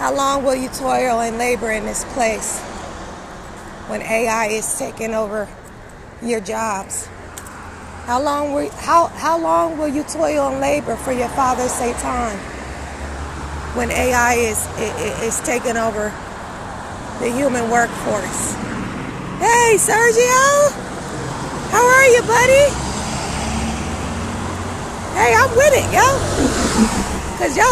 How long will you toil and labor in this place when AI is taking over your jobs? How long will you toil and labor for your father's Satan when AI is taking over the human workforce? Hey, Sergio, how are you, buddy? Hey, I'm with it, yo. Cause yo,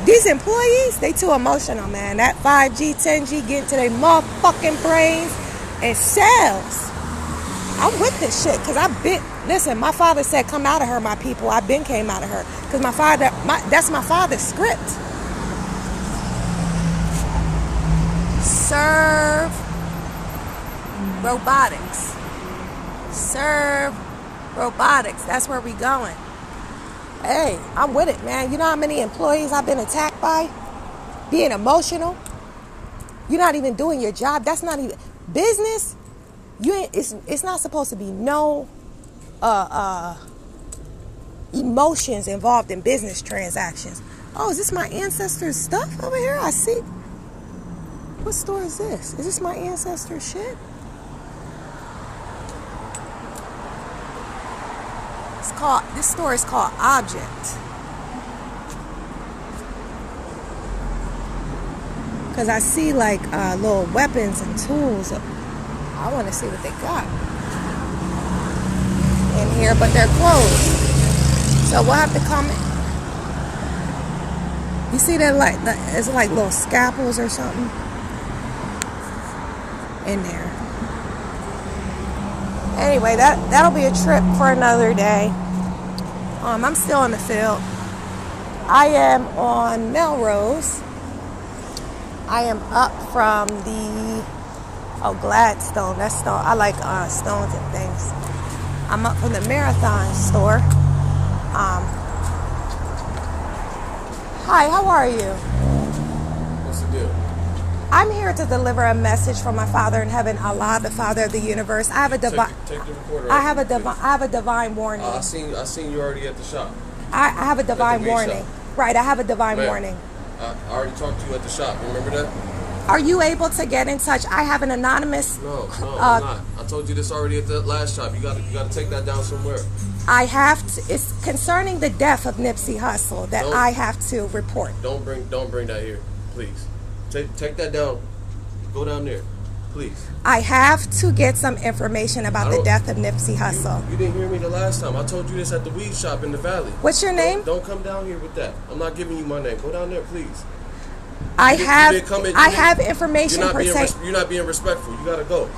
these employees, they too emotional, man. That 5G, 10G getting to their motherfucking brains and cells. I'm with this shit, cause listen, my father said, come out of her, my people. I've been came out of her. Cause that's my father's script. Serve robotics. Serve robotics. That's where we going. Hey, I'm with it, man. You know how many employees I've been attacked by? Being emotional. You're not even doing your job. That's not even business. It's not supposed to be no emotions involved in business transactions. Oh, is this my ancestors' stuff over here? I see. What store is this? Is this my ancestors' shit? This store is called Object. Because I see like little weapons and tools. I want to see what they got in here, but they're closed. So we'll have to come in. You see that it's like little scalpels or something in there. Anyway, that'll be a trip for another day. I'm still in the field. I am on Melrose. I am up from the Gladstone. That's stone. I like stones and things. I'm up from the Marathon store. Hi, how are you? What's the deal? I'm here to deliver a message from my Father in heaven, Allah, the Father of the universe. I have a divine. Take the recorder. I have a divine warning. I seen you already at the shop. I have a divine warning. Right, I have a divine warning. I already talked to you at the shop. Remember that? Are you able to get in touch? I have an anonymous. No, I'm not. I told you this already at the last shop. You got to take that down somewhere. I have to. It's concerning the death of Nipsey Hussle that I have to report. Don't bring that here, please. Take that down. Go down there, please. I have to get some information about the death of Nipsey Hussle. You didn't hear me the last time. I told you this at the weed shop in the valley. What's your name? Don't come down here with that. I'm not giving you my name. Go down there, please. I have information. You're not being respectful. You gotta go.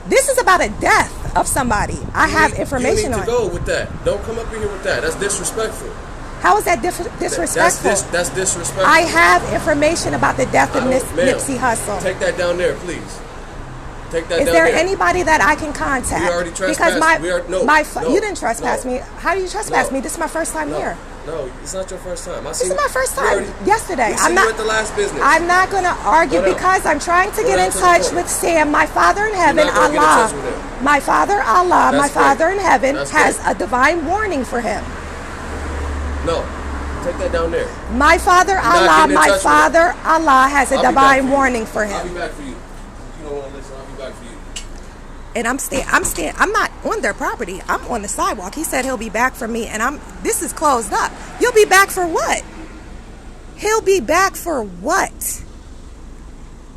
This is about a death of somebody. I have information on. You need to go with that. Don't come up in here with that. That's disrespectful. How is that disrespectful? That's disrespectful. I have information about the death of Nipsey Hussle. Take that down there, please. Take that down there. Is there anybody that I can contact? We already trespassed. Because you didn't trespass me. How do you trespass me? This is my first time here. No, it's not your first time. This is my first time. Yesterday. I'm not at the last business. I'm not going to argue because I'm trying to get in touch with Sam, my Father in heaven, Allah. My Father, Allah, my Father in heaven has a divine warning for him. No, take that down there. My Father, Allah, my Father, Allah has a divine warning for him. I'll be back for you. You don't want to listen. I'll be back for you. And I'm not on their property. I'm on the sidewalk. He said he'll be back for me, and this is closed up. You'll be back for what? He'll be back for what?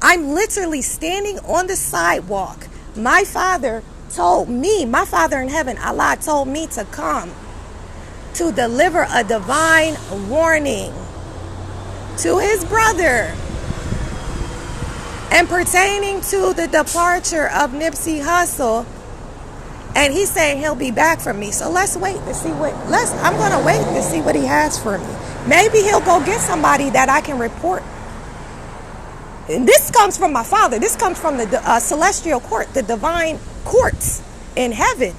I'm literally standing on the sidewalk. My Father told me, my Father in heaven, Allah told me to come to deliver a divine warning to his brother and pertaining to the departure of Nipsey Hussle, and he's saying he'll be back for me. So let's wait to see I'm going to wait to see what he has for me. Maybe he'll go get somebody that I can report. And this comes from my Father. This comes from the celestial court, the divine courts in heaven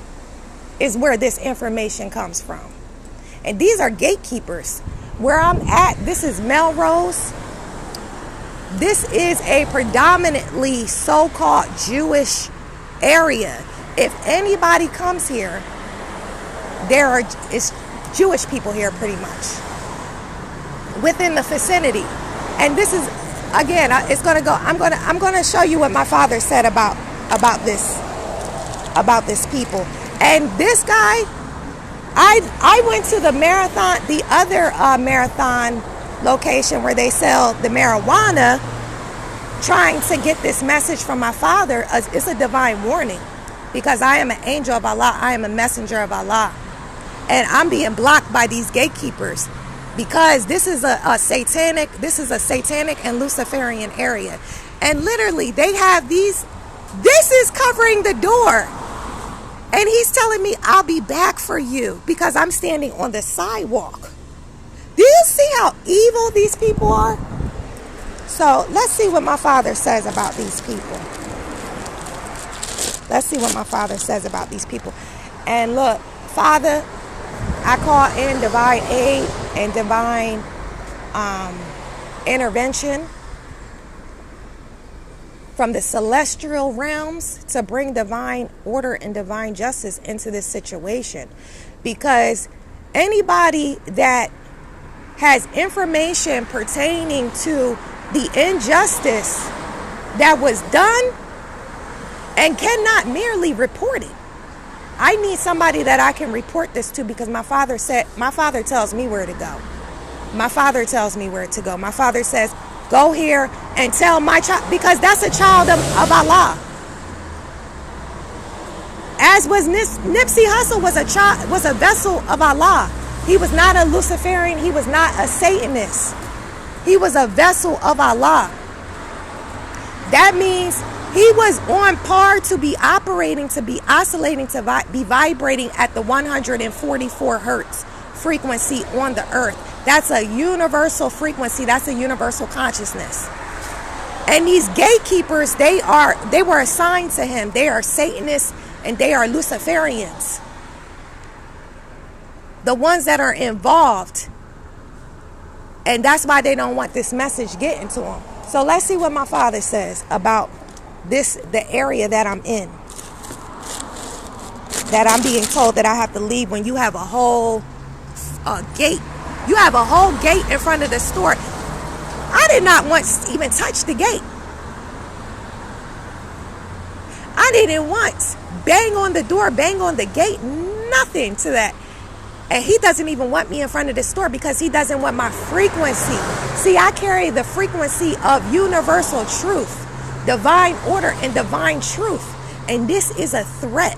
is where this information comes from. And these are gatekeepers. Where I'm at, this is Melrose. This is a predominantly so-called Jewish area. If anybody comes here, it's Jewish people here pretty much within the vicinity. And this is again, it's gonna go. I'm gonna show you what my father said about this people. And this guy, I went to the marathon, the other marathon location where they sell the marijuana, trying to get this message from my father. It's a divine warning, because I am an angel of Allah. I am a messenger of Allah, and I'm being blocked by these gatekeepers, because this is a satanic and Luciferian area. And literally they have this is covering the door. And he's telling me, I'll be back for you, because I'm standing on the sidewalk. Do you see how evil these people are? So let's see what my father says about these people. Let's see what my father says about these people. And look, Father, I call in divine aid and divine intervention from the celestial realms to bring divine order and divine justice into this situation. Because anybody that has information pertaining to the injustice that was done and cannot merely report it, I need somebody that I can report this to, because my father tells me where to go. My father tells me where to go. My father says, go here and tell my child, because that's a child of Allah. As was Nipsey Hussle was a vessel of Allah. He was not a Luciferian. He was not a Satanist. He was a vessel of Allah. That means he was on par to be operating, to be oscillating, to be vibrating at the 144 hertz frequency on the earth. That's a universal frequency. That's a universal consciousness. And these gatekeepers, they were assigned to him. They are Satanists and they are Luciferians. The ones that are involved. And that's why they don't want this message getting to them. So let's see what my father says about the area that I'm in. That I'm being told that I have to leave when you have a whole gate. You have a whole gate in front of the store. I did not once even touch the gate. I didn't once bang on the door, bang on the gate, nothing to that. And he doesn't even want me in front of the store because he doesn't want my frequency. See, I carry the frequency of universal truth, divine order, and divine truth. And this is a threat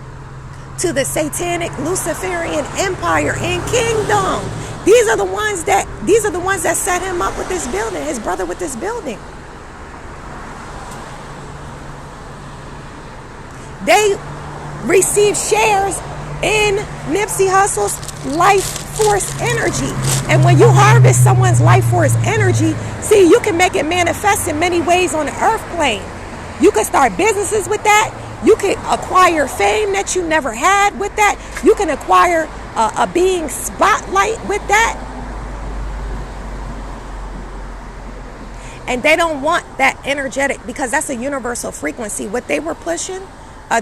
to the satanic Luciferian empire and kingdom. These are the ones that set him up with this building, his brother with this building. They receive shares in Nipsey Hussle's life force energy. And when you harvest someone's life force energy, see, you can make it manifest in many ways on the earth plane. You can start businesses with that. You can acquire fame that you never had with that. You can acquire a being spotlight with that. And they don't want that energetic, because that's a universal frequency. What they were pushing,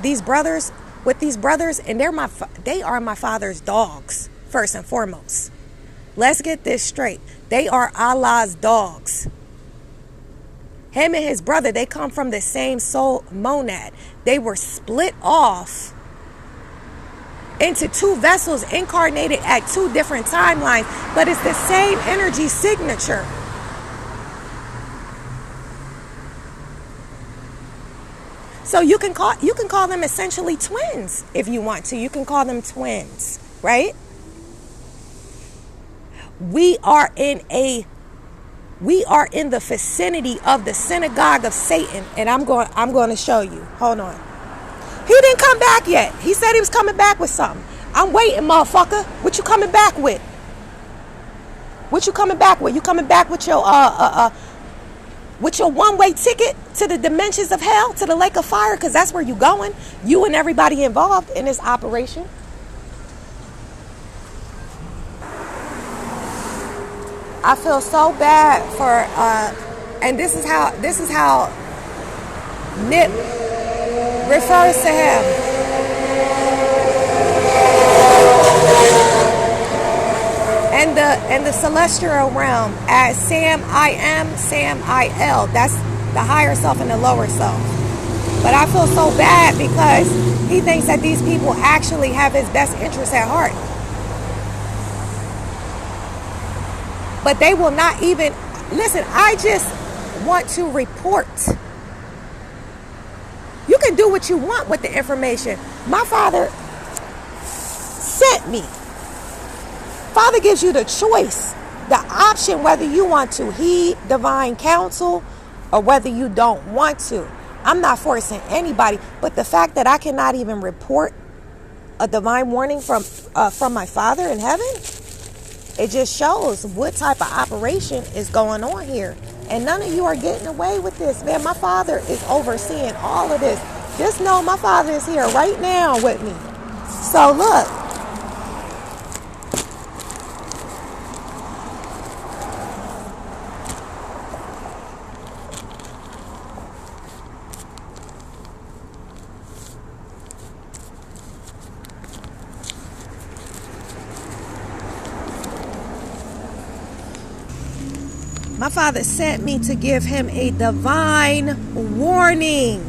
these brothers, and they are my father's dogs, first and foremost. Let's get this straight. They are Allah's dogs. Him and his brother, they come from the same soul monad. They were split off into two vessels, incarnated at two different timelines, but it's the same energy signature. So you can call them essentially twins if you want to. You can call them twins, right? We are in the vicinity of the synagogue of Satan, and I'm going to show you. Hold on. He didn't come back yet. He said he was coming back with something. I'm waiting, motherfucker. What you coming back with? What you coming back with? You coming back with your one-way ticket to the dimensions of hell, to the lake of fire, because that's where you going. You and everybody involved in this operation. I feel so bad for, and this is how Nip refers to him. in the celestial realm as Sam I am, Sam I L. That's the higher self and the lower self. But I feel so bad because he thinks that these people actually have his best interests at heart. But they will not even listen. I just want to report. You can do what you want with the information. My father sent me. Father gives you the choice, the option, whether you want to heed divine counsel or whether you don't want to. I'm not forcing anybody, but the fact that I cannot even report a divine warning from my Father in heaven, it just shows what type of operation is going on here. And none of you are getting away with this, man. My Father is overseeing all of this. Just know my Father is here right now with me. So look. My Father sent me to give him a divine warning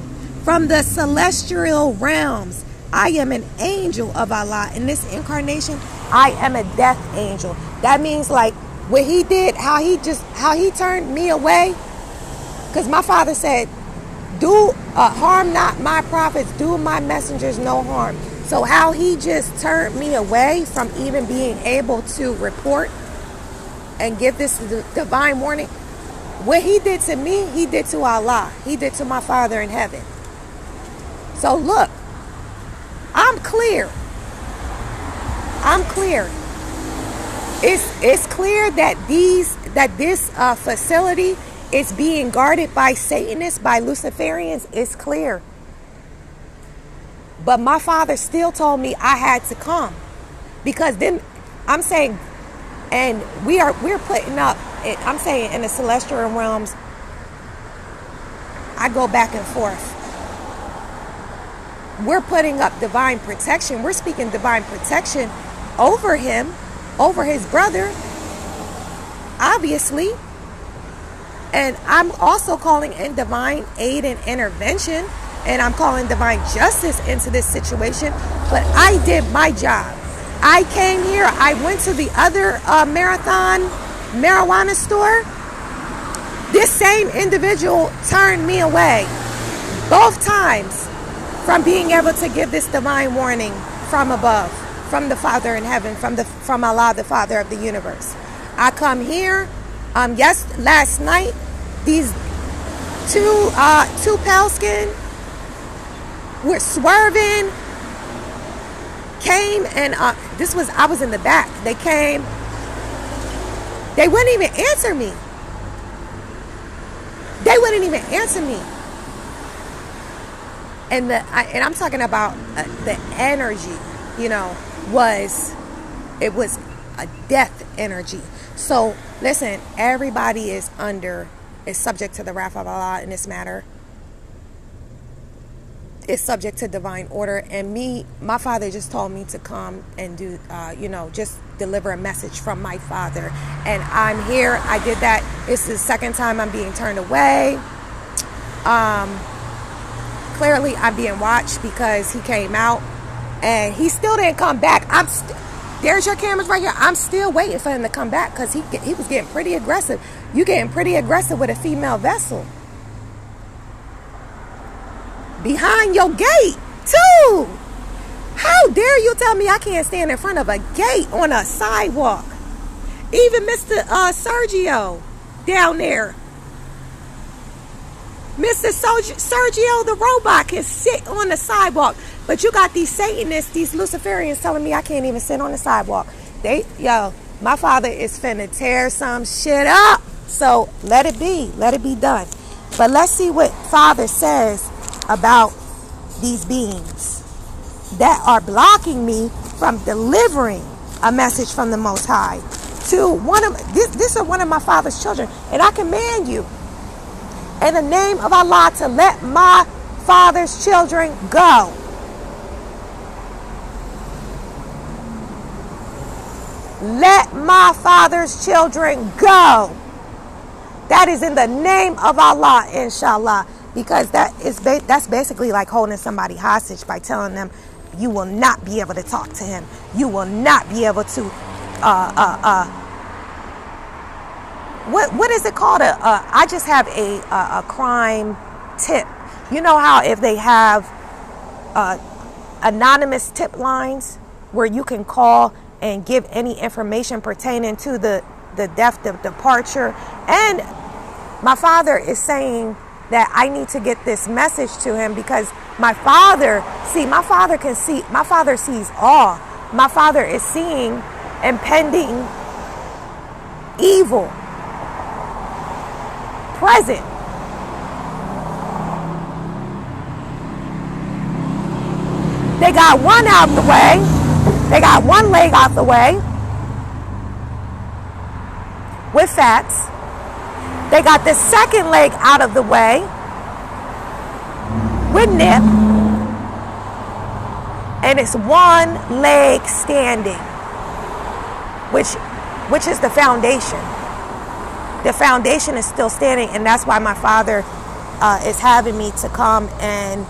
from the celestial realms. I am an angel of Allah. In this incarnation, I am a death angel. That means like what he did, how he turned me away. Because my Father said, do harm not my prophets, do my messengers no harm. So how he just turned me away from even being able to report and give this divine warning. What he did to me, he did to Allah. He did to my Father in heaven. So look, I'm clear. I'm clear. It's clear that this facility is being guarded by Satanists, by Luciferians. It's clear. But my Father still told me I had to come, because then I'm saying, and we're putting up, I'm saying in the celestial realms, I go back and forth. We're putting up divine protection. We're speaking divine protection over him, over his brother, obviously. And I'm also calling in divine aid and intervention. And I'm calling divine justice into this situation. But I did my job. I came here. I went to the other Marathon marijuana store. This same individual turned me away both times from being able to give this divine warning from above, from the Father in heaven, from Allah, the Father of the universe. I come here. Last night, these two pale skin were swerving. Came and I was in the back. They came. They wouldn't even answer me. They wouldn't even answer me. And I'm talking about the energy. It was a death energy. So listen, everybody is subject to the wrath of Allah in this matter. Is subject to divine order. And my Father just told me to come and do, just deliver a message from my Father. And I'm here. I did that. It's the second time I'm being turned away. Clearly I'm being watched because he came out and he still didn't come back. There's your cameras right here. I'm still waiting for him to come back because he was getting pretty aggressive. You getting pretty aggressive with a female vessel. Behind your gate, too. How dare you tell me I can't stand in front of a gate on a sidewalk? Even Mr. Sergio down there. Mr. Sergio the robot can sit on the sidewalk. But you got these Satanists, these Luciferians telling me I can't even sit on the sidewalk. My Father is finna tear some shit up. So let it be. Let it be done. But let's see what Father says about these beings that are blocking me from delivering a message from the Most High to this is one of my Father's children, and I command you in the name of Allah to let my Father's children go. Let my father's children go. That is in the name of Allah, inshallah. Because that's basically like holding somebody hostage by telling them you will not be able to talk to him. You will not be able to what is it called? I just have a crime tip. You know how if they have anonymous tip lines where you can call and give any information pertaining to the death, the departure. And my father is saying that I need to get this message to him because my father sees all. My father is seeing impending evil present. They got one out the way. They got one leg out the way with fats. They got the second leg out of the way with nip. And it's one leg standing, which is the foundation. The foundation is still standing, and that's why my father is having me to come and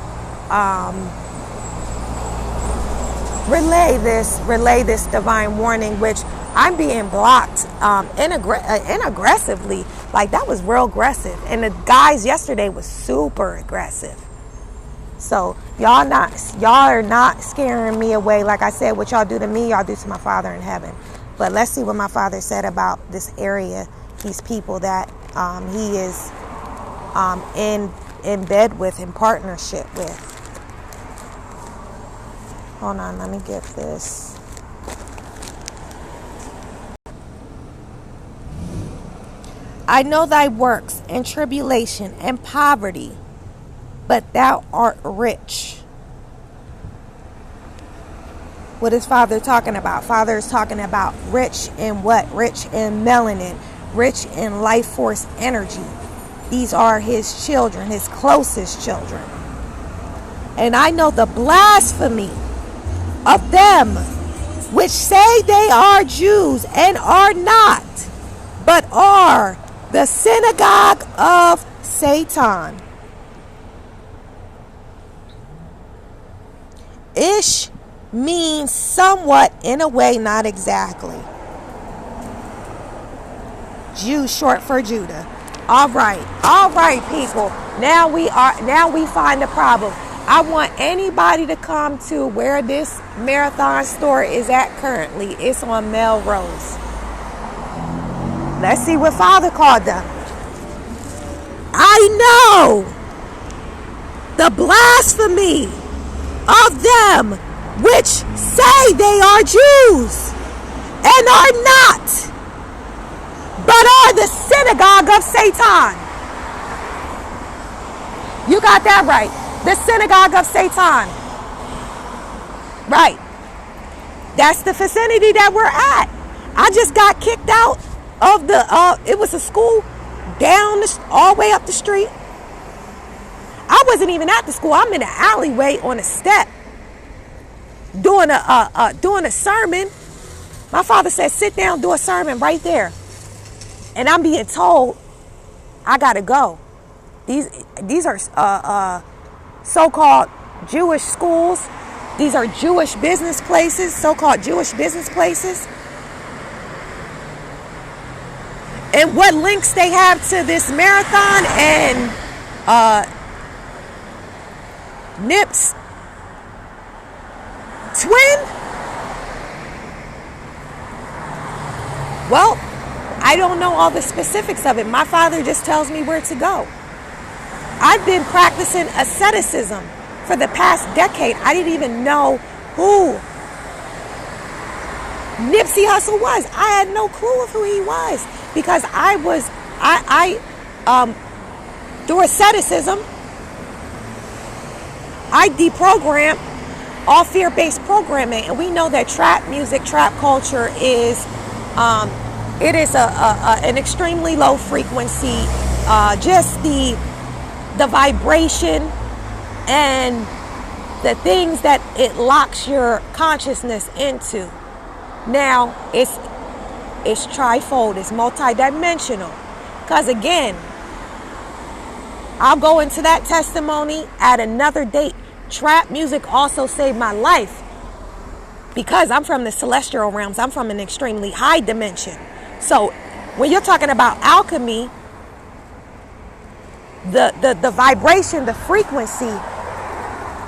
relay this divine warning, which I'm being blocked aggressively. Like, that was real aggressive. And the guys yesterday was super aggressive. So y'all are not scaring me away. Like I said, what y'all do to me, y'all do to my Father in heaven. But let's see what my father said about this area, these people that he is in bed with, in partnership with. Hold on, let me get this. I know thy works and tribulation and poverty, but thou art rich. What is Father talking about? Father is talking about rich in what? Rich in melanin, rich in life force energy. These are his children, his closest children. And I know the blasphemy of them which say they are Jews and are not, but are the synagogue of Satan. Ish means somewhat, in a way, not exactly. Jew, short for Judah. All right, people. Now we find the problem. I want anybody to come to where this Marathon store is at currently. It's on Melrose. Let's see what Father called them. I know the blasphemy of them which say they are Jews and are not, but are the synagogue of Satan. You got that right. The synagogue of Satan. Right. That's the vicinity that we're at. I just got kicked out of it was a school down all the way up the street. I wasn't even at the school. I'm in an alleyway on a step doing a sermon. My father said, sit down, do a sermon right there. And I'm being told I gotta go. These are so-called Jewish schools. These are Jewish business places, so-called Jewish business places. And what links they have to this marathon and Nip's twin? Well, I don't know all the specifics of it. My father just tells me where to go. I've been practicing asceticism for the past decade. I didn't even know who Nipsey Hussle was. I had no clue of who he was because through asceticism, I deprogrammed all fear-based programming, and we know that trap music, trap culture is an extremely low frequency. Just the vibration and the things that it locks your consciousness into. Now, It's trifold. It's multidimensional. Because again, I'll go into that testimony at another date. Trap music also saved my life because I'm from the celestial realms. I'm from an extremely high dimension. So when you're talking about alchemy, the vibration, the frequency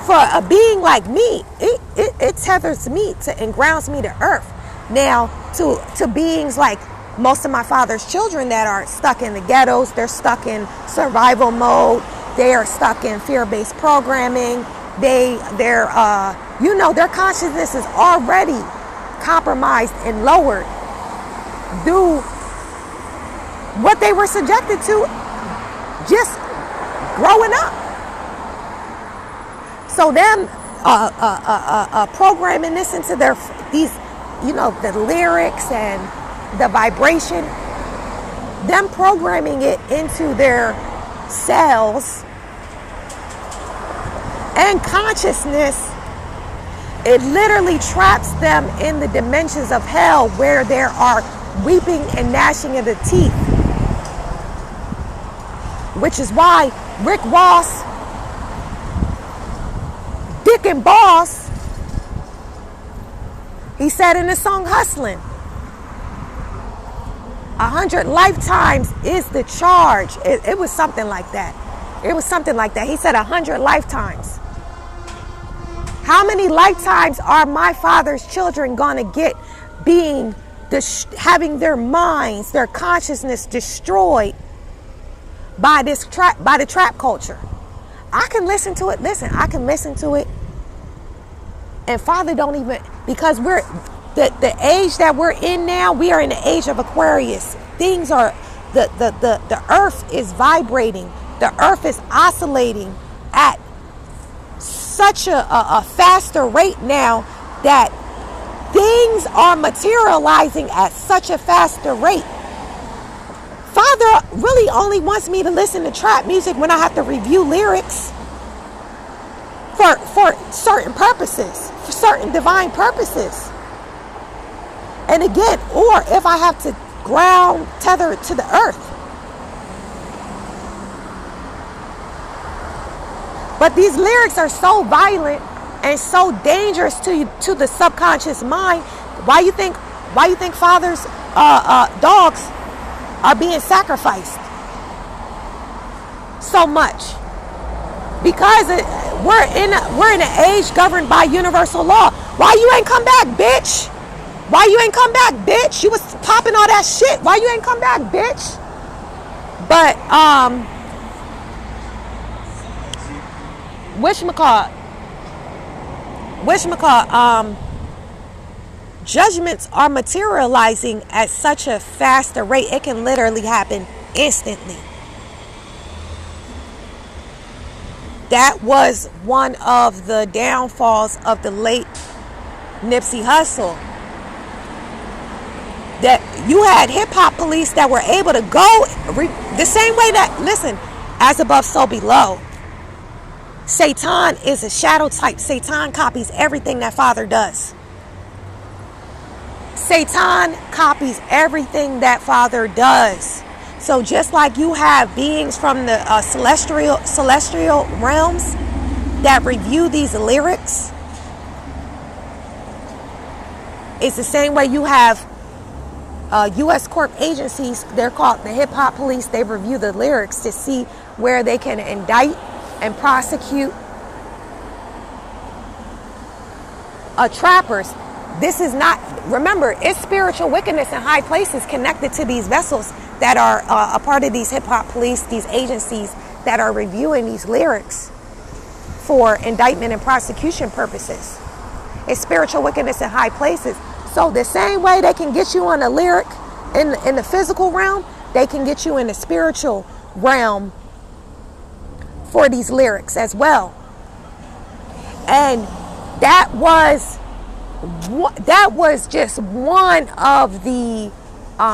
for a being like me, it tethers me to and grounds me to earth. Now to beings like most of my father's children that are stuck in the ghettos, they're stuck in survival mode, they are stuck in fear-based programming, their consciousness is already compromised and lowered due what they were subjected to just growing up. So them programming this into the lyrics and the vibration, them programming it into their cells and consciousness, it literally traps them in the dimensions of hell where there are weeping and gnashing of the teeth. Which is why Rick Ross, Dick and Boss, he said in the song Hustlin', 100 lifetimes is the charge. It was something like that. It was something like that. He said 100 lifetimes. How many lifetimes are my father's children gonna get having their minds, their consciousness destroyed by the trap culture? I can listen to it. I can listen to it. And Father don't even, because we're the age that we're in now, we are in the age of Aquarius. Things are, the earth is vibrating. The earth is oscillating at such a faster rate now that things are materializing at such a faster rate. Father really only wants me to listen to trap music when I have to review lyrics for certain purposes, for certain divine purposes. And again, or if I have to tether it to the earth. But these lyrics are so violent and so dangerous to the subconscious mind. Why you think Father's dogs are being sacrificed so much? Because we're in an age governed by universal law. Why you ain't come back, bitch? Why you ain't come back, bitch? You was popping all that shit. Why you ain't come back, bitch? But judgments are materializing at such a faster rate. It can literally happen instantly. That was one of the downfalls of the late Nipsey Hussle. That you had hip-hop police that were able to go the same way that, listen, as above, so below. Satan is a shadow type. Satan copies everything that Father does. Satan copies everything that Father does. So just like you have beings from the celestial realms that review these lyrics, it's the same way you have U.S. Corp agencies. They're called the Hip Hop Police. They review the lyrics to see where they can indict and prosecute trappers. This is not, remember, it's spiritual wickedness in high places connected to these vessels that are a part of these hip hop police, these agencies that are reviewing these lyrics for indictment and prosecution purposes. It's spiritual wickedness in high places. So the same way they can get you on a lyric in the physical realm, they can get you in the spiritual realm for these lyrics as well. And that was just one of the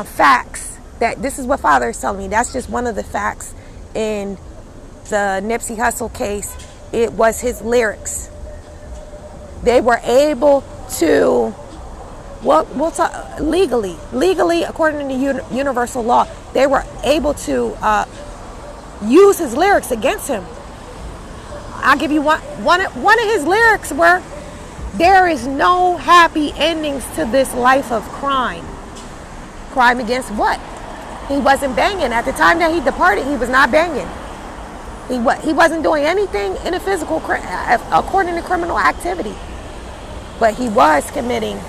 facts. That this is what Father is telling me. That's just one of the facts in the Nipsey Hussle case. It was his lyrics. They were able to we'll talk legally, according to universal law, they were able to use his lyrics against him. I'll give you one of his lyrics were, "There is no happy endings to this life of crime." Crime against what? He wasn't banging. At the time that he departed, he was not banging. He wasn't doing anything in a physical, according to criminal activity. But he was committing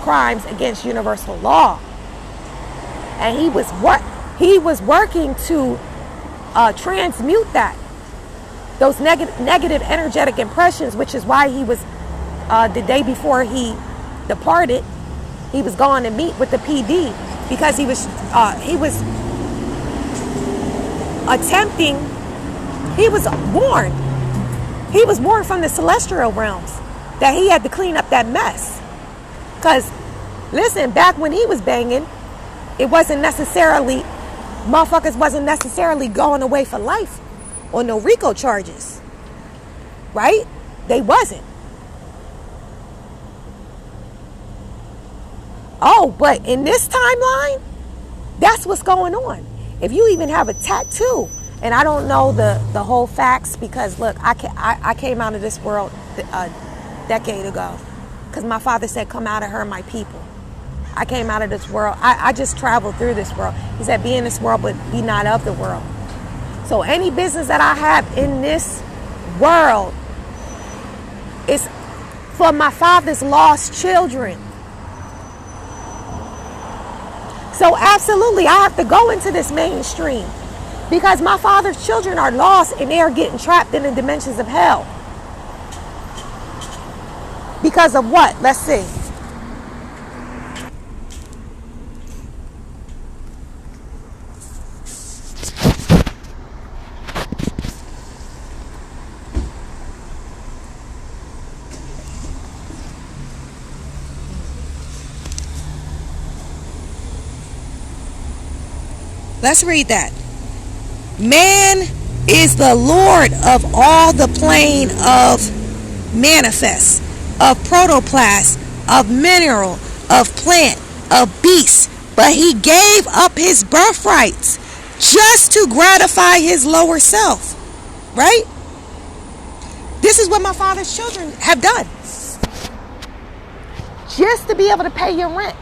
crimes against universal law. And he was working to transmute that. Those negative energetic impressions, which is why he was, the day before he departed, he was going to meet with the PD, because he was attempting, he was warned from the celestial realms that he had to clean up that mess. Because, listen, back when he was banging, it wasn't necessarily, motherfuckers wasn't necessarily going away for life on no RICO charges, right? They wasn't. Oh, but in this timeline, that's what's going on. If you even have a tattoo, and I don't know the whole facts, because look, I came out of this world a decade ago, because my father said, "Come out of her, my people." I came out of this world. I just traveled through this world. He said, "Be in this world, but be not of the world." So any business that I have in this world is for my father's lost children. So absolutely, I have to go into this mainstream, because my father's children are lost and they are getting trapped in the dimensions of hell. Because of what? Let's see. Let's read that. Man is the Lord of all the plane of manifest, of protoplasm, of mineral, of plant, of beast, but he gave up his birthrights just to gratify his lower self. Right? This is what my father's children have done. Just to be able to pay your rent.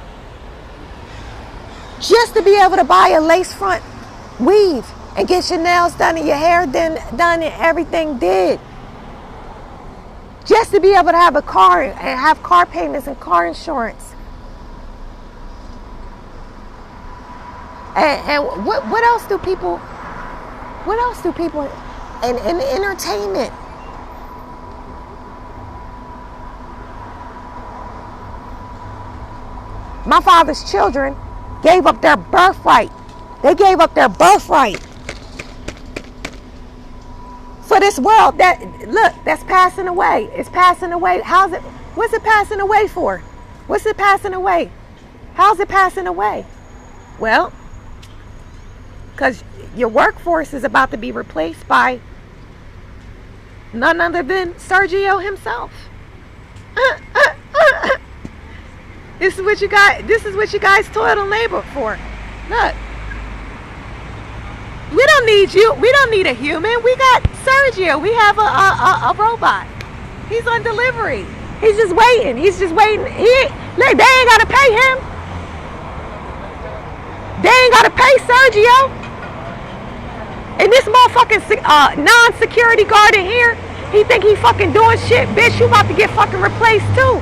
Just to be able to buy a lace front weave and get your nails done and your hair done and everything did. Just to be able to have a car and have car payments and car insurance. And what else do people and entertainment. My father's children gave up their birthright. They gave up their birthright for this world that's passing away. It's passing away. What's it passing away for? What's it passing away? How's it passing away? Well, because your workforce is about to be replaced by none other than Sergio himself. This is what you guys toiled and labored for. Look. We don't need you. We don't need a human. We got Sergio. We have a robot. He's on delivery. He's just waiting. Look, they ain't got to pay him. They ain't got to pay Sergio. And this motherfucking non-security guard in here, he think he fucking doing shit. Bitch, you about to get fucking replaced too.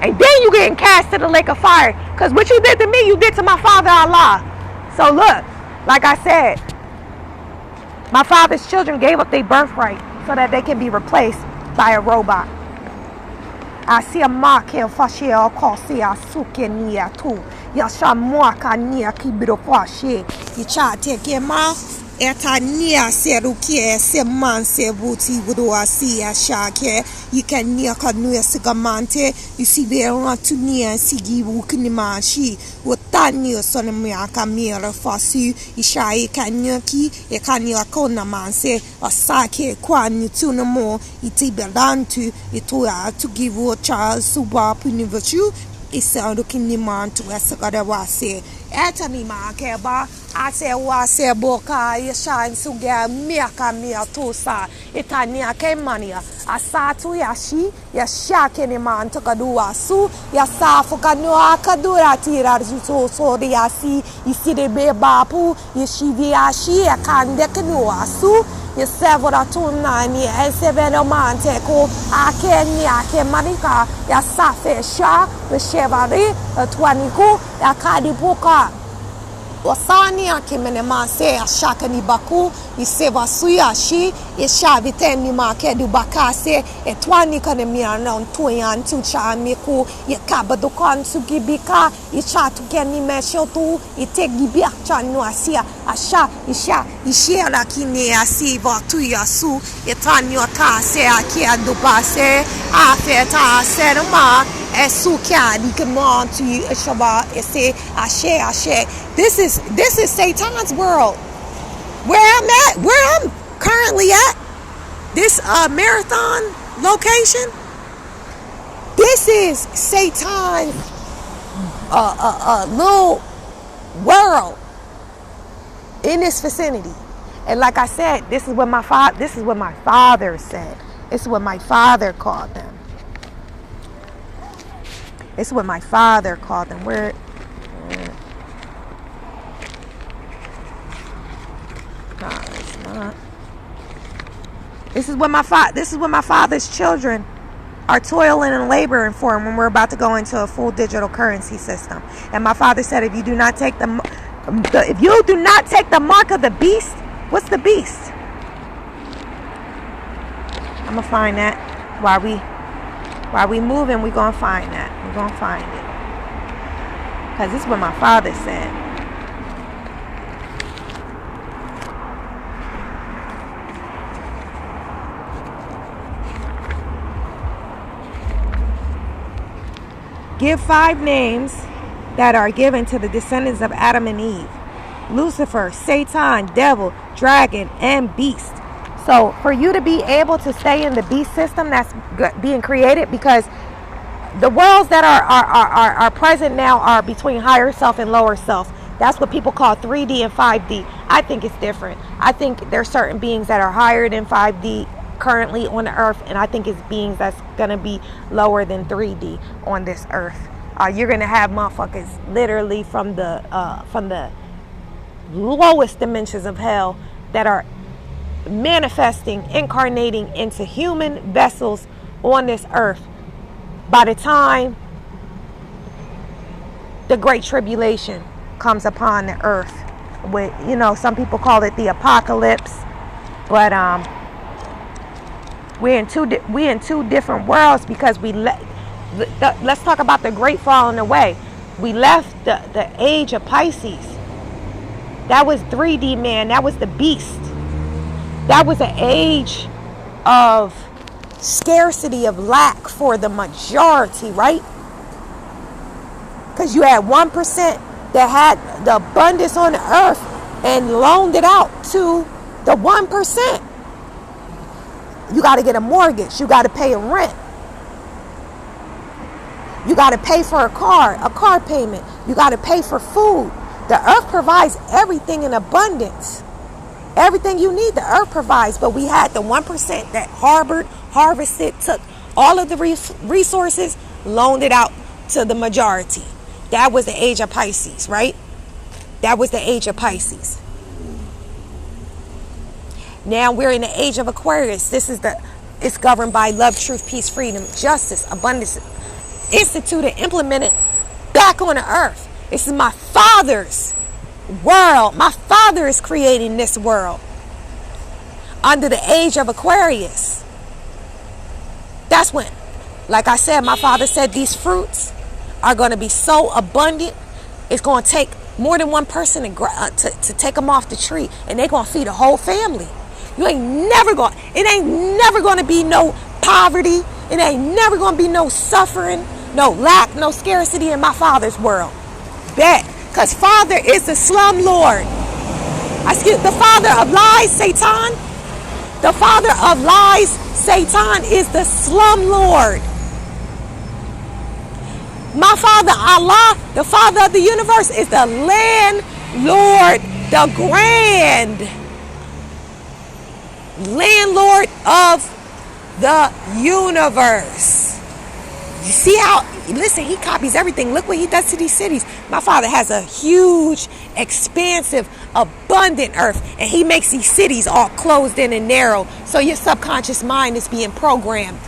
And then you getting cast to the lake of fire. Because what you did to me, you did to my father Allah. So look, like I said, my father's children gave up their birthright so that they can be replaced by a robot. I see a mark here for she all call see a sukenia too. Ya sha mwaka nia kibiro for she. You try to take your mouth. Eta nia se rukie se man se buti wudo asi a shake. You can nia kanuya sigamante. You see be on to nia sigi wukini manshi. Wotani son mia kamira fasi. Ishai kanyaki. E kanya kona manse. A sake kwani tuna mo. Iti belantu. Itoya to give a child suba punivachu. Isa looking man to Esakada Wasi. Etani man keba. I say wase boka yesha insuga miaka mia tusa. Itania kemania. Asatu yashi. Yasha kene man to kadua su. Yasafu kanua kadura tira zuto sori yasi. Iside bebapu. Yeshivi yashi. Yakande kanua su. Yesevora tunani. Eseveno manteko. Akeni ake manika. Yasafe sha. Shevari. Twaniku. Yakadipuka. Wasani akimene mase ashaka ni baku iseva suya shi ishavi teni make du bakase etwani kane miana ontuyan tucha miku yakaba dukan sugibika ishatu keni meshotu itegibia chanu asia asha isha ishia kine asiva tu yasu etanyo kase akia dubase afeta serma esukia dikemon tu shaba ese ashe. This is Satan's world. Where I'm currently at, this marathon location, this is Satan's little world in this vicinity. And like I said, this is what my father said. This is what my father called them. This is what my father called them. Where? No, it's not. This is what my father's children are toiling and laboring for when we're about to go into a full digital currency system. And my father said, if you do not take the mark of the beast, what's the beast? I'm gonna find that while we moving. We're gonna find that. We're gonna find it, because this is what my father said. Give 5 names that are given to the descendants of Adam and Eve: Lucifer, Satan, devil, dragon, and beast. So for you to be able to stay in the beast system that's being created, because the worlds that are present now are between higher self and lower self. That's what people call 3D and 5D. I think it's different. I think there's certain beings that are higher than 5D currently on the earth, and I think it's beings that's gonna be lower than 3D on this earth. You're gonna have motherfuckers literally from the lowest dimensions of hell that are manifesting, incarnating into human vessels on this earth by the time the Great Tribulation comes upon the earth. With, some people call it the apocalypse, but we're in two different worlds, because let's talk about the great falling away. We left the age of Pisces. That was 3D, man. That was the beast. That was an age of scarcity, of lack for the majority, right? Because you had 1% that had the abundance on the earth and loaned it out to the 1%. You got to get a mortgage. You got to pay a rent. You got to pay for a car payment. You got to pay for food. The earth provides everything in abundance. Everything you need, the earth provides. But we had the 1% that harvested, took all of the resources, loaned it out to the majority. That was the age of Pisces, right? That was the age of Pisces. Now we're in the age of Aquarius. It's governed by love, truth, peace, freedom, justice, abundance, instituted, implemented back on the earth. This is my father's world. My father is creating this world under the age of Aquarius. That's when, like I said, my father said these fruits are going to be so abundant, it's going to take more than one person to take them off the tree, and they're going to feed a whole family. It ain't never going to be no poverty. It ain't never going to be no suffering, no lack, no scarcity in my father's world. Bet. Because father is the slum lord. The father of lies, Satan. The father of lies, Satan, is the slum lord. My Father, Allah, the Father of the universe, is the landlord, the grand landlord of the universe. You see how, listen, he copies everything. Look what he does to these cities. My Father has a huge, expansive, abundant earth, and he makes these cities all closed in and narrow. So your subconscious mind is being programmed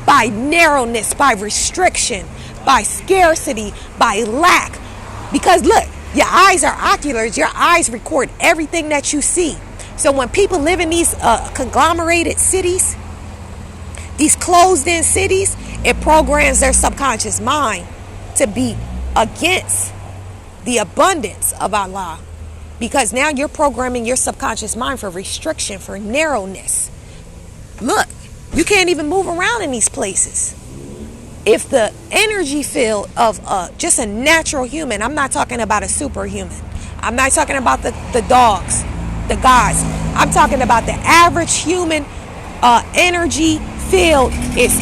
by narrowness, by restriction, by scarcity, by lack. Because look, your eyes are oculars. Your eyes record everything that you see. So when people live in these conglomerated cities, these closed-in cities, it programs their subconscious mind to be against the abundance of Allah. Because now you're programming your subconscious mind for restriction, for narrowness. Look, you can't even move around in these places. If the energy field of just a natural human, I'm not talking about a superhuman. I'm not talking about the dogs, the gods. I'm talking about the average human energy field is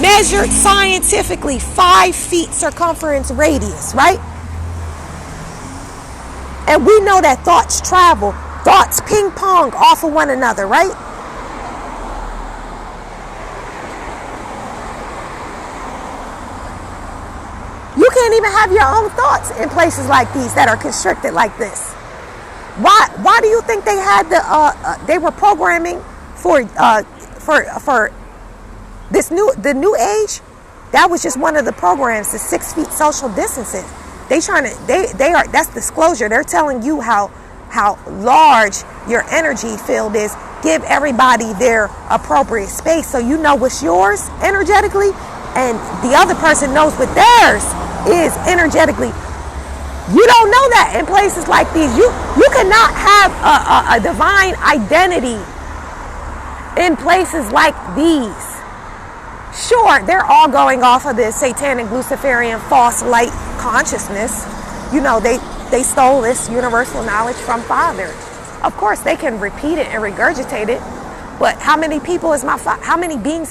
measured scientifically 5 feet circumference radius, right? And we know that thoughts travel, thoughts ping pong off of one another, right? You can't even have your own thoughts in places like these that are constricted like this. Why do you think they had they were programming for the new age? That was just one of the programs, the 6 feet social distancing. That's disclosure. They're telling you how large your energy field is. Give everybody their appropriate space so you know what's yours energetically, and the other person knows what theirs is energetically. You don't know that in places like these. You cannot have a divine identity in places like these. Sure, they're all going off of this satanic Luciferian false light consciousness. You know, they stole this universal knowledge from Father. Of course, they can repeat it and regurgitate it, but how many beings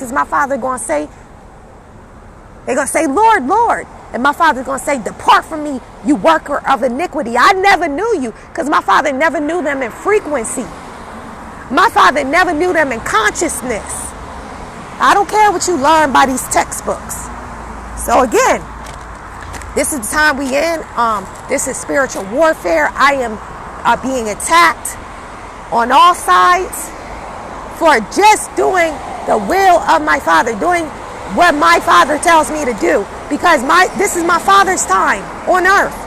is my Father going to say? They're going to say, Lord, Lord. And my Father's going to say, depart from me, you worker of iniquity. I never knew you, because my Father never knew them in frequency. My Father never knew them in consciousness. I don't care what you learn by these textbooks. So again, this is the time we in. This is spiritual warfare. I am being attacked on all sides for just doing the will of my Father, doing what my Father tells me to do, because this is my Father's time on earth.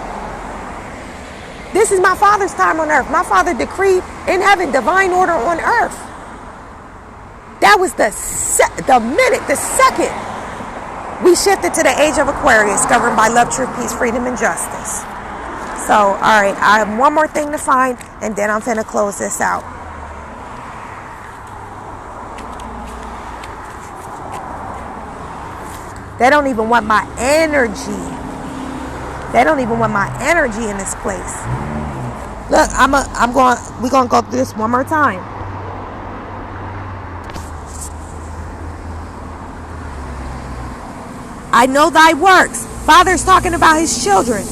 This is my Father's time on earth. My Father decreed in heaven divine order on earth. That was the second we shifted to the age of Aquarius, governed by love, truth, peace, freedom, and justice. So, all right, I have one more thing to find, and then I'm finna close this out. They don't even want my energy. They don't even want my energy in this place. Look, we're gonna go through this one more time. I know thy works. Father's talking about his children.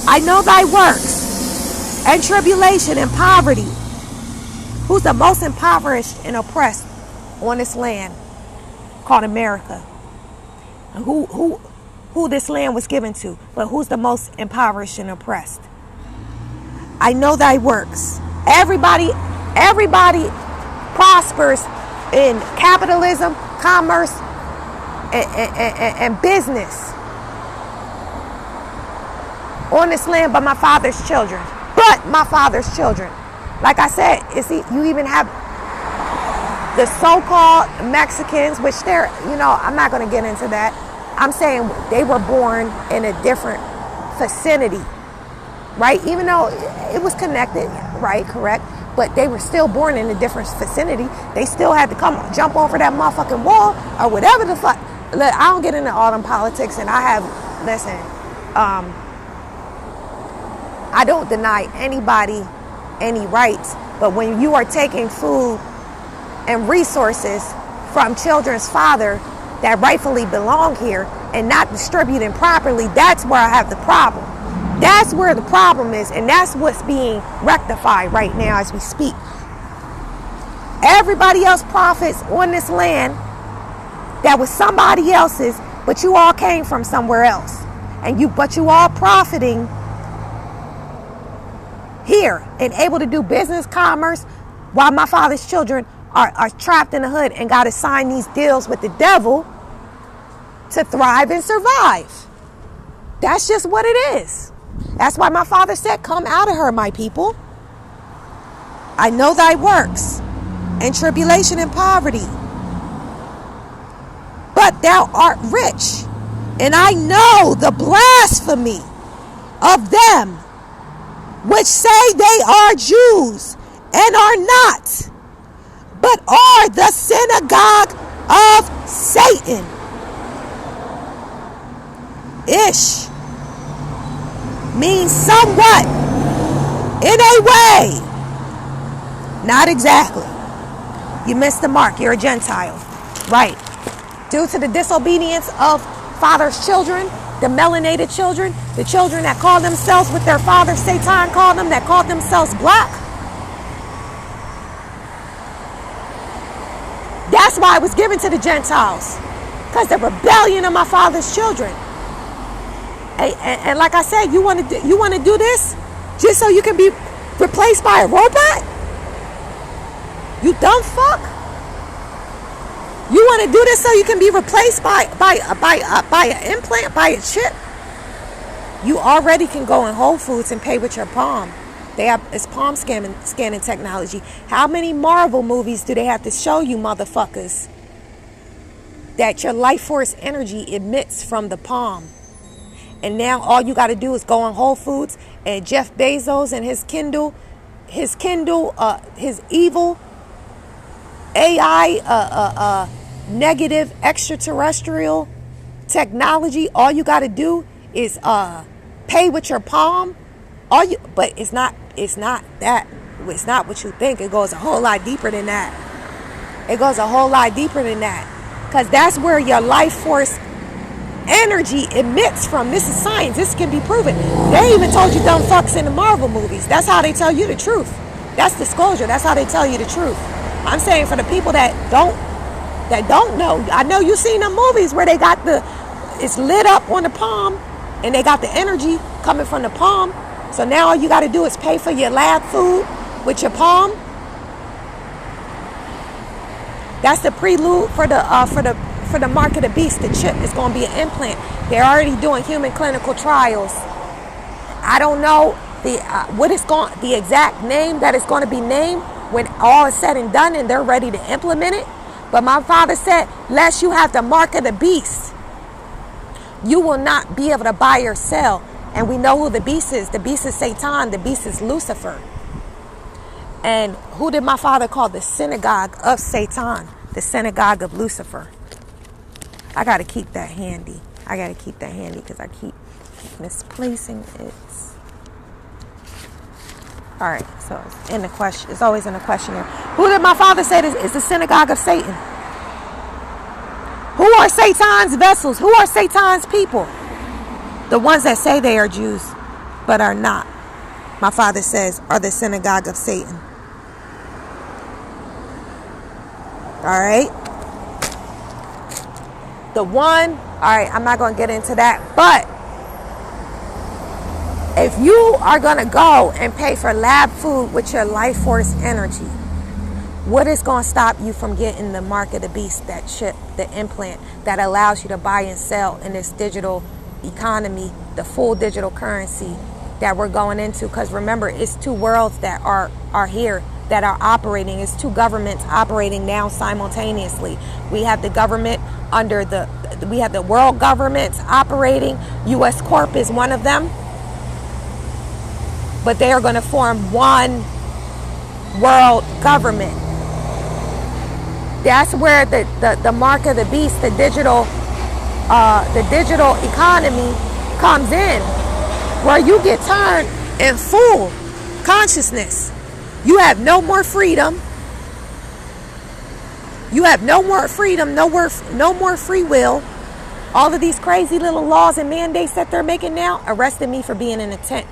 I know thy works and tribulation and poverty. Who's the most impoverished and oppressed on this land called America? And who this land was given to, but who's the most impoverished and oppressed? I know thy works. Everybody prospers in capitalism, commerce, and business on this land, but my Father's children. But my Father's children. Like I said, you even have the so-called Mexicans, which I'm not going to get into that. I'm saying they were born in a different vicinity, right? Even though it was connected, right, correct, but they were still born in a different vicinity. They still had to jump over that motherfucking wall or whatever the fuck. Look, I don't get into all them politics, and I don't deny anybody any rights, but when you are taking food and resources from children's father that rightfully belong here, and not distributing properly, that's where I have the problem. That's where the problem is, and that's what's being rectified right now as we speak. Everybody else profits on this land that was somebody else's, but you all came from somewhere else. But you all profiting here and able to do business, commerce, while my father's children are trapped in the hood and got to sign these deals with the devil to thrive and survive. That's just what it is. That's why my father said, come out of her, my people. I know thy works and tribulation and poverty, but thou art rich. And I know the blasphemy of them which say they are Jews and are not, but are the synagogue of Satan. Ish means somewhat, in a way. Not exactly. You missed the mark. You're a Gentile. Right. Due to the disobedience of father's children, the melanated children, the children that call themselves what their father Satan called them, that called themselves black. That's why it was given to the Gentiles, because the rebellion of my father's children. And like I said, you want to do this just so you can be replaced by a robot? You dumb fuck. You want to do this so you can be replaced by an implant, by a chip? You already can go in Whole Foods and pay with your palm. It's palm scanning technology. How many Marvel movies do they have to show you, motherfuckers, that your life force energy emits from the palm? And now all you got to do is go in Whole Foods, and Jeff Bezos and his evil AI negative extraterrestrial technology. All you got to do is pay with your palm. But it's not that. It's not what you think. It goes a whole lot deeper than that. Because that's where your life force energy emits from. This is science. This can be proven. They even told you dumb fucks in the Marvel movies. That's how they tell you the truth. That's disclosure. That's how they tell you the truth. I'm saying for the people that don't know. I know you've seen the movies where it's lit up on the palm and they got the energy coming from the palm. So now all you got to do is pay for your lab food with your palm. That's the prelude for the mark of the beast. The chip is going to be an implant. They're already doing human clinical trials. I don't know the exact name that it's going to be named when all is said and done and they're ready to implement it. But my father said, lest you have the mark of the beast, you will not be able to buy or sell. And we know who the beast is. The beast is Satan. The beast is Lucifer. And who did my father call the synagogue of Satan? The synagogue of Lucifer. I got to keep that handy. Because I keep misplacing it. All right, so it's in the question. It's always in the questionnaire. Who did my father say is the synagogue of Satan? Who are Satan's vessels? Who are Satan's people? The ones that say they are Jews, but are not. My father says are the synagogue of Satan. All right. I'm not going to get into that, but if you are going to go and pay for lab food with your life force energy, what is going to stop you from getting the mark of the beast, that chip, the implant that allows you to buy and sell in this digital economy, the full digital currency that we're going into? Because remember, it's two worlds that are here, that are operating. It's two governments operating now simultaneously. We have the government we have the world governments operating. U.S. Corp is one of them. But they are going to form one world government. That's where the mark of the beast, the digital economy comes in, where you get turned in full consciousness. You have no more freedom. You have no more freedom, no more free will. All of these crazy little laws and mandates that they're making now arrested me for being in a tent.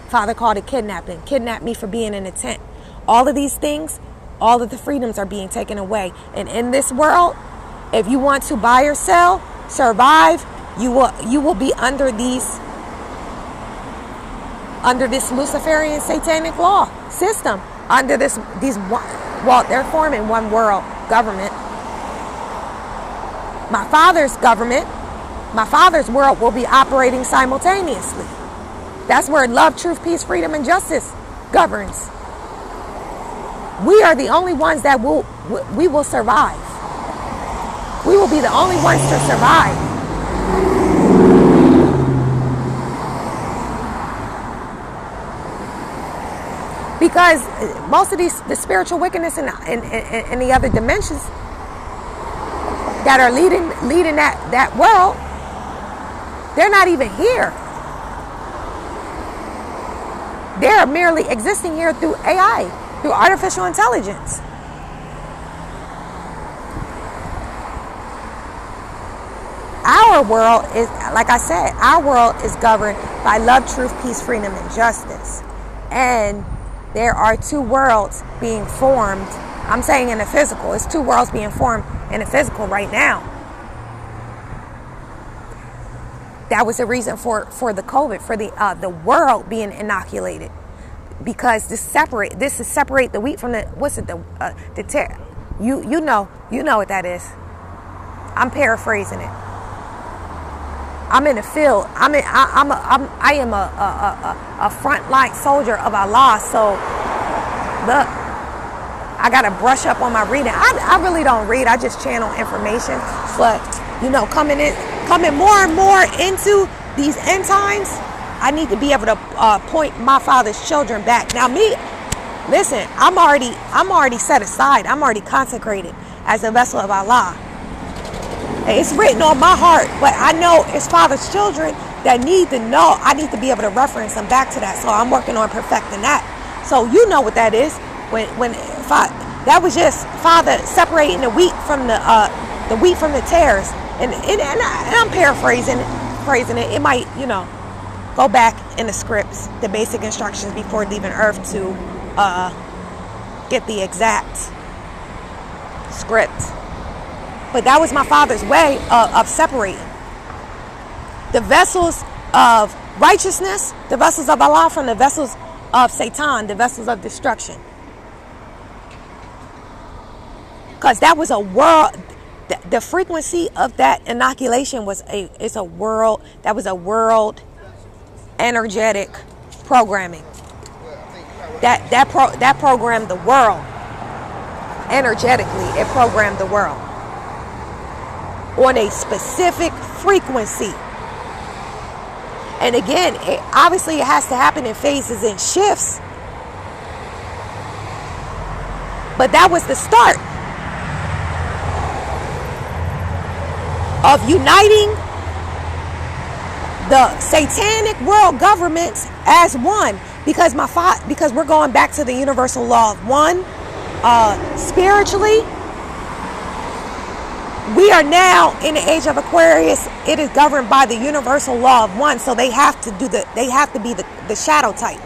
Father called it kidnapping. Kidnapped me for being in a tent. All of these things, all of the freedoms are being taken away. And in this world, if you want to buy or sell, survive, you will be under this Luciferian satanic law system, under they're forming one world government. My father's government, my father's world will be operating simultaneously. That's where love, truth, peace, freedom, and justice governs. We are the only ones that we will survive. We will be the only ones to survive. Because most of the spiritual wickedness in the other dimensions that are leading that world, they're not even here. They're merely existing here through AI, through artificial intelligence. Our world is, like I said, our world is governed by love, truth, peace, freedom, and justice. And there are two worlds being formed. I'm saying in the physical. It's two worlds being formed in the physical right now. That was the reason for the COVID, for the world being inoculated, because this is separate the wheat from the tare. You know what that is. I'm paraphrasing it. I'm in the field. I am a frontline soldier of Allah. So look, I gotta brush up on my reading. I really don't read. I just channel information. But coming more and more into these end times, I need to be able to point my father's children back. Now listen, I'm already set aside. I'm already consecrated as a vessel of Allah. It's written on my heart, but I know it's father's children that need to know. I need to be able to reference them back to that. So I'm working on perfecting that. So you know what that is. That was just father separating the wheat from the tares. And I'm paraphrasing it. It might, go back in the scripts, the basic instructions before leaving Earth to get the exact script. But that was my father's way of separating the vessels of righteousness, the vessels of Allah, from the vessels of Satan, the vessels of destruction. Because that was a world. The frequency of that inoculation was a world energetic programming. That programmed the world energetically. It programmed the world on a specific frequency. And again, it has to happen in phases and shifts. But that was the start of uniting the satanic world governments as one, because we're going back to the universal law of one. Spiritually, we are now in the age of Aquarius. It is governed by the universal law of one. So they have to be the shadow type.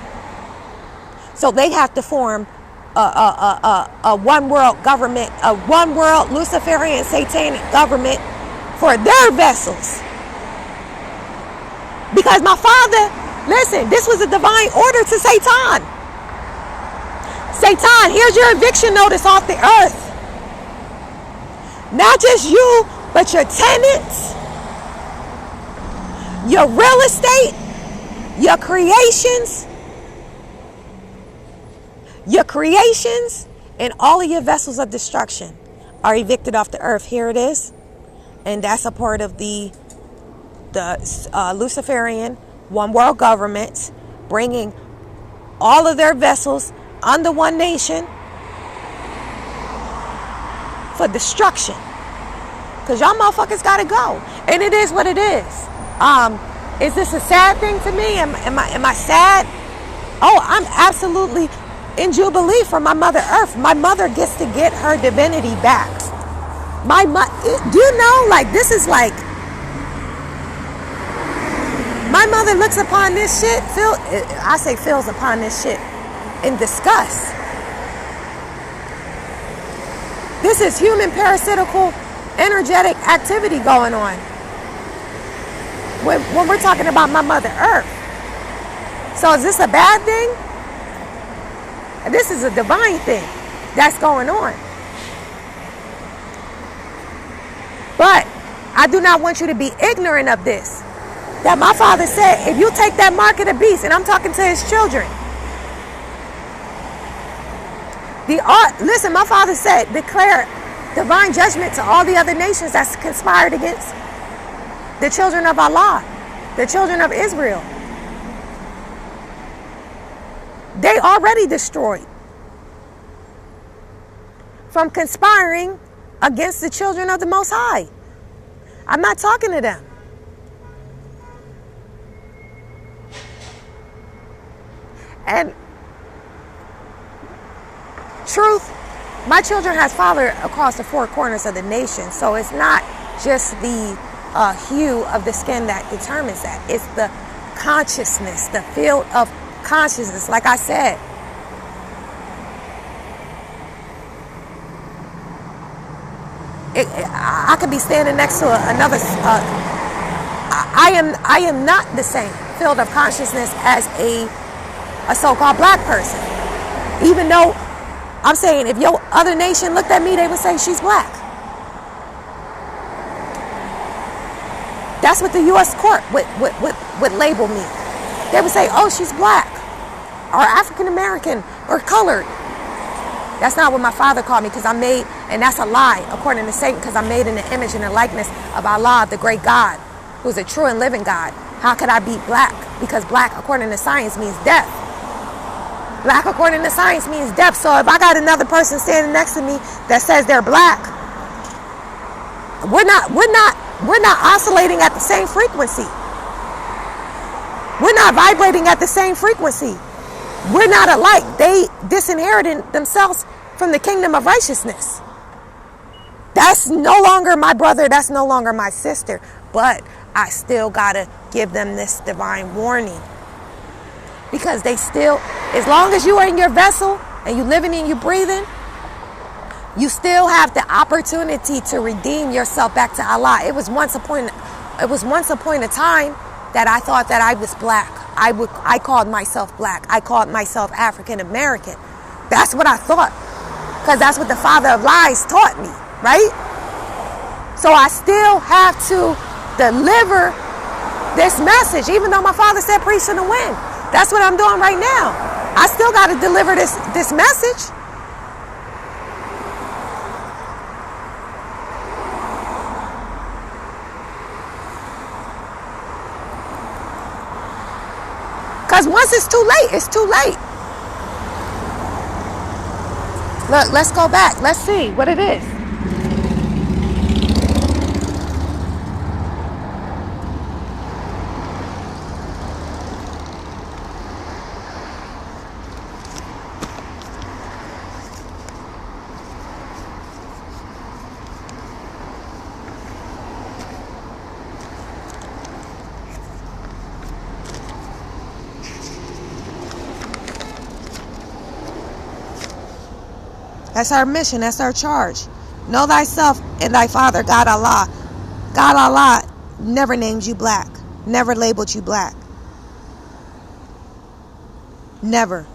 So they have to form a one world government, a one world Luciferian satanic government for their vessels. Because my father, listen, this was a divine order to Satan. Satan, here's your eviction notice off the earth. Not just you, but your tenants, your real estate, your creations, and all of your vessels of destruction are evicted off the earth. Here it is. And that's a part of the Luciferian one world government, bringing all of their vessels under one nation for destruction. Because y'all motherfuckers gotta go. And it is what it is. Is this a sad thing to me? Am I sad? Oh, I'm absolutely in jubilee for my mother earth. My mother gets to get her divinity back. Do you know, this is My mother looks upon this shit, feels upon this shit in disgust. This is human parasitical energetic activity going on when we're talking about my Mother Earth. So is this a bad thing? This is a divine thing that's going on. But I do not want you to be ignorant of this. That my Father said, if you take that mark of the beast, and I'm talking to his children. Listen, my Father said, declare divine judgment to all the other nations that's conspired against the children of Allah, the children of Israel. They already destroyed from conspiring against the children of the Most High. I'm not talking to them. And truth, my children has fathered across the four corners of the nation. So it's not just the hue of the skin that determines that. It's the consciousness, the field of consciousness. Like I said, I could be standing next to another. I am not the same field of consciousness as a so-called black person. Even though I'm saying if your other nation looked at me, they would say she's black. That's what the U.S. court would label me. They would say, oh, she's black or African American or colored. That's not what my Father called me, because I'm made, and that's a lie, according to Satan, because I'm made in the image and the likeness of Allah, the great God, who's a true and living God. How could I be black? Because black, according to science, means death. Black, according to science, means death. So if I got another person standing next to me that says they're black, we're not oscillating at the same frequency. We're not vibrating at the same frequency. We're not alike. They disinherited themselves from the kingdom of righteousness. That's no longer my brother. That's no longer my sister. But I still got to give them this divine warning. Because they still, as long as you are in your vessel and you living and you breathing, you still have the opportunity to redeem yourself back to Allah. It was once upon a time that I thought that I was black. I called myself black. I called myself African American. That's what I thought, because that's what the father of lies taught me, right? So I still have to deliver this message, even though my Father said preach to the wind. That's what I'm doing right now. I still got to deliver this message. Because once it's too late, it's too late. Look, let's go back. Let's see what it is. That's our mission. That's our charge. Know thyself and thy Father, God Allah. God Allah never named you black. Never labeled you black. Never.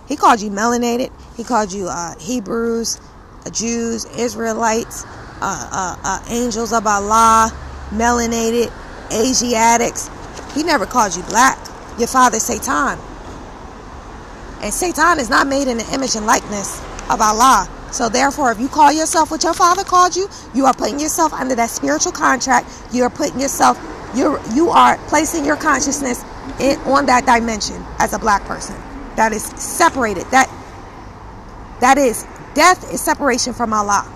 He called you melanated. He called you Hebrews, Jews, Israelites, angels of Allah, melanated, Asiatics. He never called you black. Your father, Satan. And Satan is not made in the image and likeness of Allah. So therefore, if you call yourself what your father called you, you are putting yourself under that spiritual contract. You are putting yourself, you are placing your consciousness on that dimension as a black person. That is separated. That is, death is separation from Allah.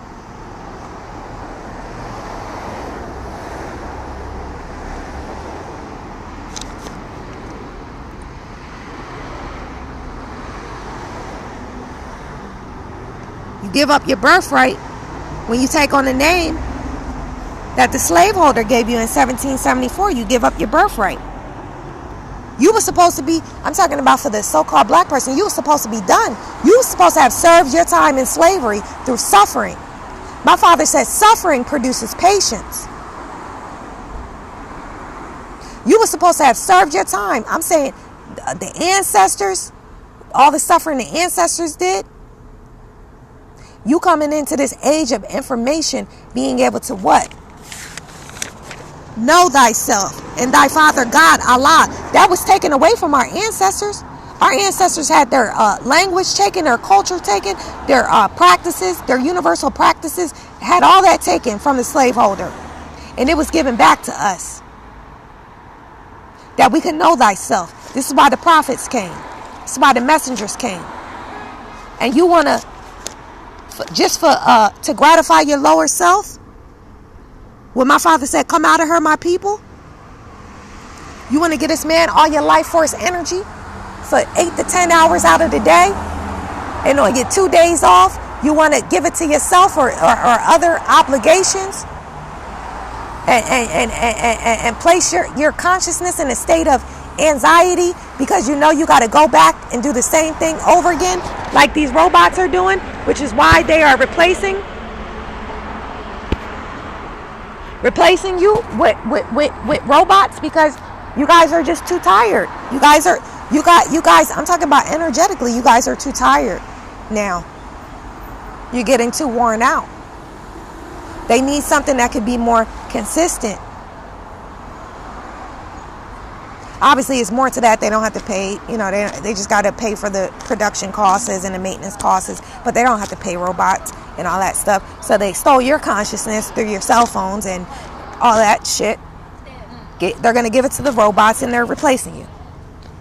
You give up your birthright when you take on the name that the slaveholder gave you in 1774. You give up your birthright. You were supposed to be, I'm talking about for the so-called black person, you were supposed to be done. You were supposed to have served your time in slavery through suffering. My father said suffering produces patience. You were supposed to have served your time. I'm saying the ancestors, all the suffering the ancestors did. You coming into this age of information, being able to what? Know thyself and thy father God, Allah. That was taken away from our ancestors. Our ancestors had their language taken, their culture taken, their practices, their universal practices, had all that taken from the slaveholder. And it was given back to us. That we can know thyself. This is why the prophets came. This is why the messengers came. And you want to, just for to gratify your lower self, when my father said, come out of her, my people. You want to give this man all your life force energy for 8 to 10 hours out of the day, and on your 2 days off, you want to give it to yourself or other obligations, and place your consciousness in a state of anxiety because you know you got to go back and do the same thing over again like these robots are doing, which is why they are replacing you with robots, because you guys are just too tired. You guys, I'm talking about energetically, you guys are too tired now. You're getting too worn out. They need something that could be more consistent. Obviously, it's more to that. They don't have to pay, they just got to pay for the production costs and the maintenance costs, but they don't have to pay robots and all that stuff. So they stole your consciousness through your cell phones and all that shit. They're going to give it to the robots and they're replacing you.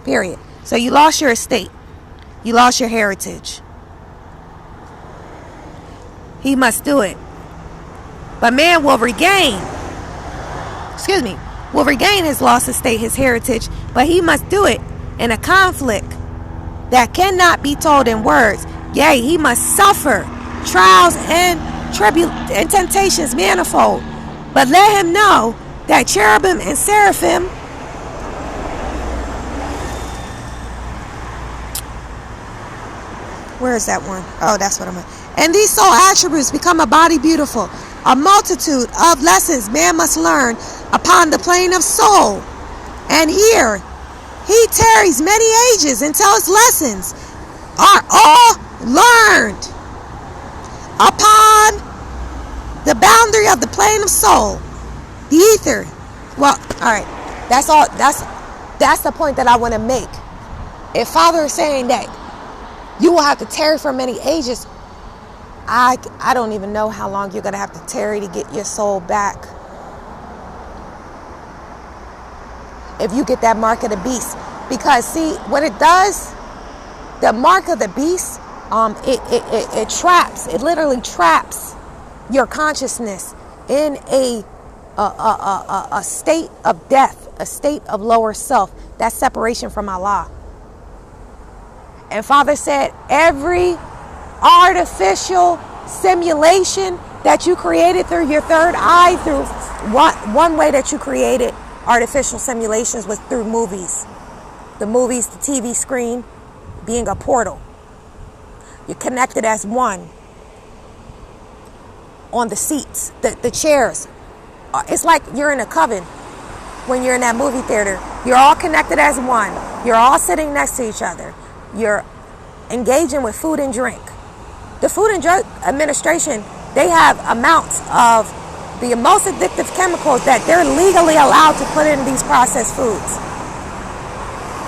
Period. So you lost your estate. You lost your heritage. He must do it. But man will regain his lost estate, his heritage, but he must do it in a conflict that cannot be told in words. Yea, he must suffer trials and temptations manifold. But let him know that cherubim and seraphim where is that one? Oh, that's what I'm at. And these soul attributes become a body beautiful. A multitude of lessons man must learn upon the plane of soul. And here he tarries many ages until his lessons are all learned upon the boundary of the plane of soul, the ether. Well, all right, that's all. That's the point that I want to make. If Father is saying that you will have to tarry for many ages, I don't even know how long you're going to have to tarry to get your soul back. If you get that mark of the beast. Because see, what it does, the mark of the beast, it traps, it literally traps your consciousness in a state of death, a state of lower self. That's separation from Allah. And Father said, every artificial simulation that you created through your third eye, through one way that you created artificial simulations was through movies. The movies, the TV screen being a portal. You're connected as one. On the seats, the chairs. It's like you're in a coven when you're in that movie theater. You're all connected as one. You're all sitting next to each other. You're engaging with food and drink. The Food and Drug Administration, they have amounts of the most addictive chemicals that they're legally allowed to put in these processed foods.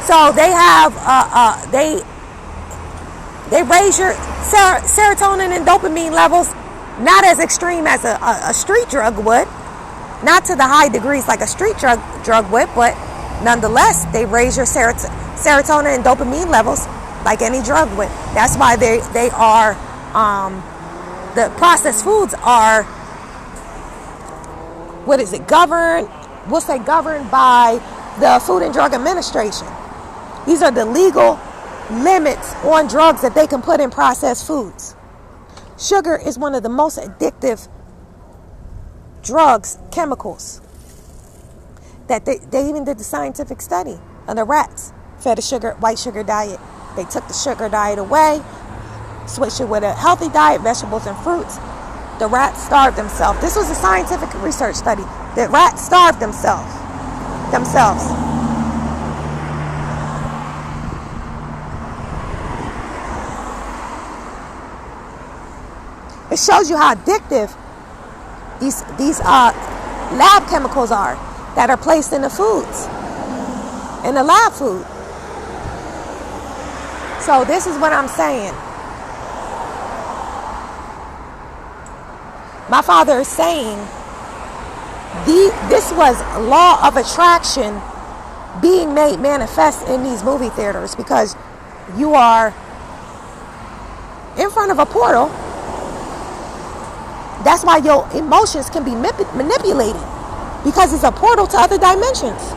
So they have, they raise your serotonin and dopamine levels, not as extreme as a street drug would, not to the high degrees like a street drug would, but nonetheless, they raise your serotonin and dopamine levels like any drug would. That's why they are, the processed foods are, governed by the Food and Drug Administration. These are the legal limits on drugs that they can put in processed foods. Sugar is one of the most addictive drugs, chemicals, that they even did the scientific study of the rats fed a white sugar diet. They took the sugar diet away, switched it with a healthy diet, vegetables and fruits. The rats starved themselves. This was a scientific research study. The rats starved themselves. It shows you how addictive these lab chemicals are that are placed in the foods, in the lab food. So this is what I'm saying. My father is saying this was law of attraction being made manifest in these movie theaters, because you are in front of a portal. That's why your emotions can be manipulated, because it's a portal to other dimensions.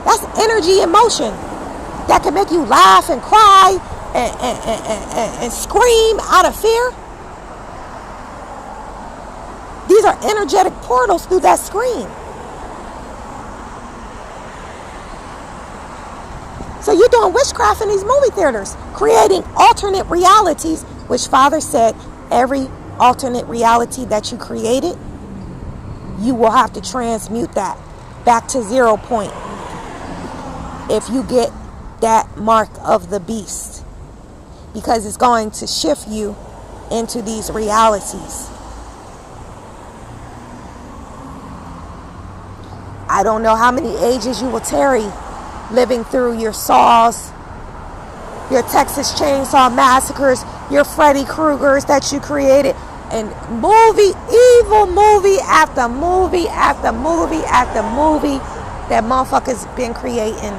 That's energy in motion that can make you laugh and cry and scream out of fear. These are energetic portals through that screen. So you're doing witchcraft in these movie theaters, creating alternate realities, which Father said every alternate reality that you created, you will have to transmute that back to 0 point if you get that mark of the beast, because it's going to shift you into these realities. I don't know how many ages you will tarry living through your Saws, your Texas Chainsaw Massacres, your Freddy Kruegers that you created, and evil movie after movie after movie after movie that motherfuckers been creating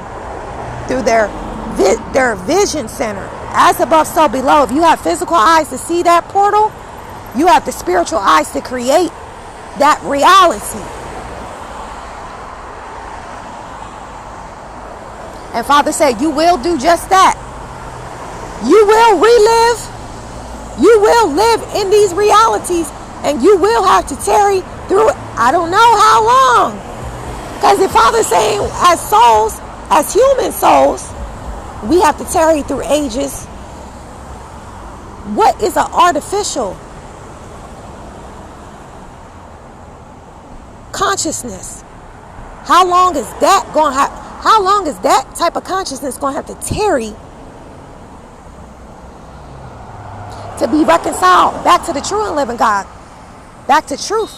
through their vision center. As above, so below. If you have physical eyes to see that portal, you have the spiritual eyes to create that reality. And Father said, you will do just that. You will relive. You will live in these realities, and you will have to tarry through, I don't know how long. Because if Father's saying, as souls, as human souls, we have to tarry through ages. What is an artificial consciousness? How long is that going to have? How long is that type of consciousness going to have to tarry to be reconciled back to the true and living God, back to truth,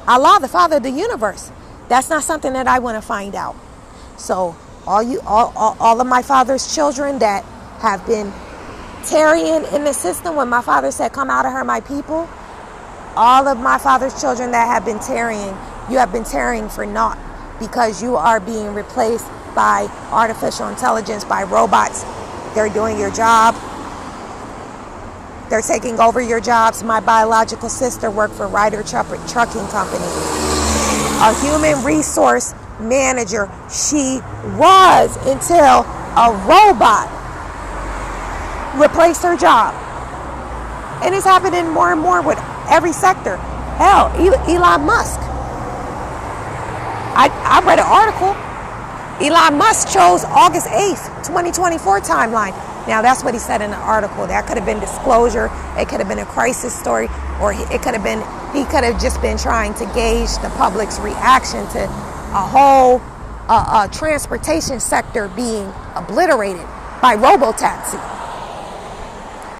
Allah, the Father of the universe? That's not something that I want to find out. So all of my Father's children that have been tarrying in the system, when my Father said, come out of her, my people, all of my Father's children that have been tarrying, you have been tarrying for naught, because you are being replaced by artificial intelligence, by robots. They're doing your job. They're taking over your jobs. My biological sister worked for Ryder Trucking Company. A human resource manager she was, until a robot replaced her job. And it's happening more and more with every sector. Hell, Elon Musk. I read an article. Elon Musk chose August 8th, 2024 timeline. Now, that's what he said in the article. That could have been disclosure. It could have been a crisis story. Or it could have been, he could have just been trying to gauge the public's reaction to a whole transportation sector being obliterated by robo-taxi.